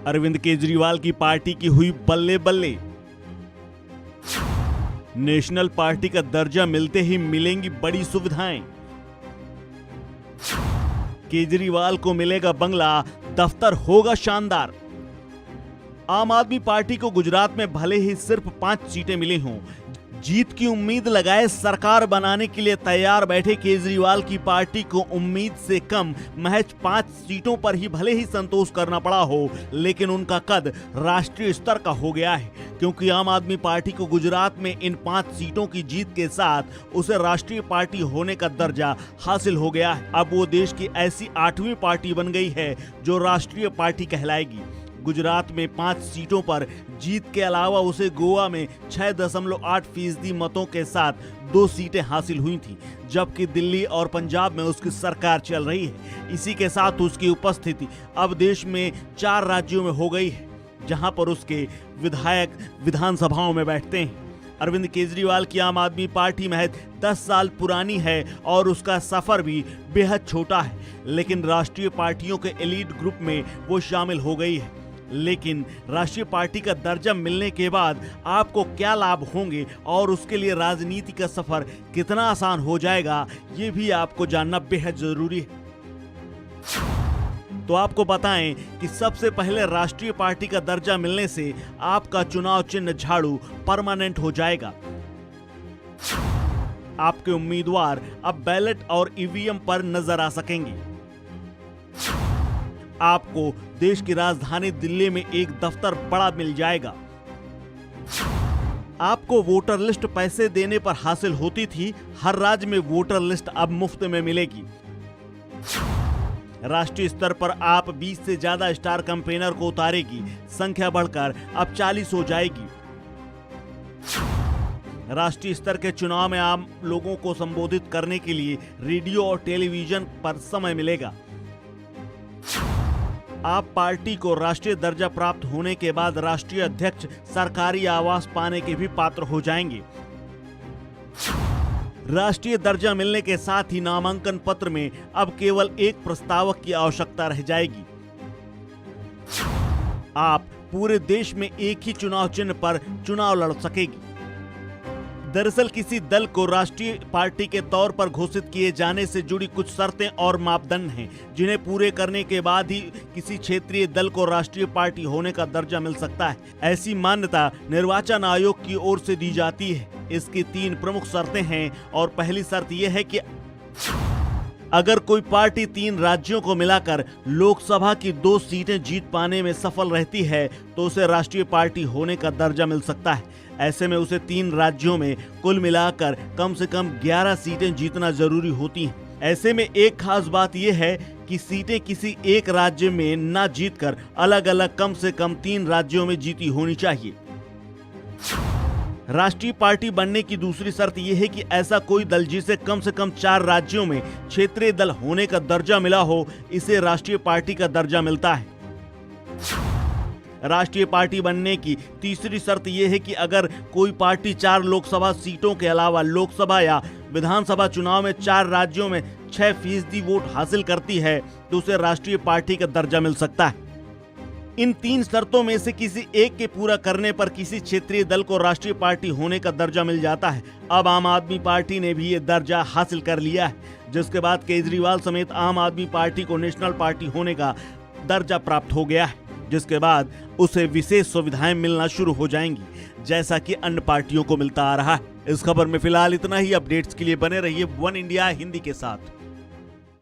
अरविंद केजरीवाल की पार्टी की हुई बल्ले बल्ले। नेशनल पार्टी का दर्जा मिलते ही मिलेंगी बड़ी सुविधाएं। केजरीवाल को मिलेगा बंगला, दफ्तर होगा शानदार। आम आदमी पार्टी को गुजरात में भले ही सिर्फ 5 सीटें मिली हों, जीत की उम्मीद लगाए सरकार बनाने के लिए तैयार बैठे केजरीवाल की पार्टी को उम्मीद से कम महज 5 सीटों पर ही भले ही संतोष करना पड़ा हो, लेकिन उनका कद राष्ट्रीय स्तर का हो गया है, क्योंकि आम आदमी पार्टी को गुजरात में इन 5 सीटों की जीत के साथ उसे राष्ट्रीय पार्टी होने का दर्जा हासिल हो गया है। अब वो देश की ऐसी 8वीं पार्टी बन गई है जो राष्ट्रीय पार्टी कहलाएगी। गुजरात में 5 सीटों पर जीत के अलावा उसे गोवा में 6.8% मतों के साथ 2 सीटें हासिल हुई थीं, जबकि दिल्ली और पंजाब में उसकी सरकार चल रही है। इसी के साथ उसकी उपस्थिति अब देश में 4 राज्यों में हो गई है, जहां पर उसके विधायक विधानसभाओं में बैठते हैं। अरविंद केजरीवाल की आम आदमी पार्टी महज 10 साल पुरानी है और उसका सफर भी बेहद छोटा है, लेकिन राष्ट्रीय पार्टियों के एलीट ग्रुप में वो शामिल हो गई है। लेकिन राष्ट्रीय पार्टी का दर्जा मिलने के बाद आपको क्या लाभ होंगे और उसके लिए राजनीति का सफर कितना आसान हो जाएगा, ये भी आपको जानना बेहद जरूरी है। तो आपको बताएं कि सबसे पहले राष्ट्रीय पार्टी का दर्जा मिलने से आपका चुनाव चिन्ह झाड़ू परमानेंट हो जाएगा। आपके उम्मीदवार अब बैलेट और ईवीएम पर नजर आ सकेंगे। आपको देश की राजधानी दिल्ली में एक दफ्तर बड़ा मिल जाएगा। आपको वोटर लिस्ट पैसे देने पर हासिल होती थी, हर राज्य में वोटर लिस्ट अब मुफ्त में मिलेगी। राष्ट्रीय स्तर पर आप 20 से ज्यादा स्टार कैंपेनर को उतारेगी, संख्या बढ़कर अब 40 हो जाएगी। राष्ट्रीय स्तर के चुनाव में आम लोगों को संबोधित करने के लिए रेडियो और टेलीविजन पर समय मिलेगा। आप पार्टी को राष्ट्रीय दर्जा प्राप्त होने के बाद राष्ट्रीय अध्यक्ष, सरकारी आवास पाने के भी पात्र हो जाएंगे। राष्ट्रीय दर्जा मिलने के साथ ही नामांकन पत्र में अब केवल एक प्रस्तावक की आवश्यकता रह जाएगी। आप पूरे देश में एक ही चुनाव चिन्ह पर चुनाव लड़ सकेगी। दरअसल किसी दल को राष्ट्रीय पार्टी के तौर पर घोषित किए जाने से जुड़ी कुछ शर्तें और मापदंड हैं, जिन्हें पूरे करने के बाद ही किसी क्षेत्रीय दल को राष्ट्रीय पार्टी होने का दर्जा मिल सकता है। ऐसी मान्यता निर्वाचन आयोग की ओर से दी जाती है। इसकी 3 प्रमुख शर्तें हैं और पहली शर्त यह है कि अगर कोई पार्टी 3 राज्यों को मिलाकर लोकसभा की 2 सीटें जीत पाने में सफल रहती है तो उसे राष्ट्रीय पार्टी होने का दर्जा मिल सकता है। ऐसे में उसे 3 राज्यों में कुल मिलाकर कम से कम 11 सीटें जीतना जरूरी होती हैं। ऐसे में एक खास बात यह है कि सीटें किसी एक राज्य में न जीतकर अलग अलग कम से कम 3 राज्यों में जीती होनी चाहिए। राष्ट्रीय पार्टी बनने की दूसरी शर्त यह है कि ऐसा कोई दल जिसे कम से कम 4 राज्यों में क्षेत्रीय दल होने का दर्जा मिला हो, इसे राष्ट्रीय पार्टी का दर्जा मिलता है। राष्ट्रीय पार्टी बनने की तीसरी शर्त यह है कि अगर कोई पार्टी 4 लोकसभा सीटों के अलावा लोकसभा या विधानसभा चुनाव में 4 राज्यों में 6% वोट हासिल करती है तो उसे राष्ट्रीय पार्टी का दर्जा मिल सकता है। इन 3 शर्तों में से किसी एक के पूरा करने पर किसी क्षेत्रीय दल को राष्ट्रीय पार्टी होने का दर्जा मिल जाता है। अब आम आदमी पार्टी ने भी ये दर्जा हासिल कर लिया है, जिसके बाद केजरीवाल समेत आम आदमी पार्टी को नेशनल पार्टी होने का दर्जा प्राप्त हो गया है, जिसके बाद उसे विशेष सुविधाएं मिलना शुरू हो जाएंगी, जैसा कि अन्य पार्टियों को मिलता आ रहा है। इस खबर में फिलहाल इतना ही। अपडेट्स के लिए बने रहिए वन इंडिया हिंदी के साथ।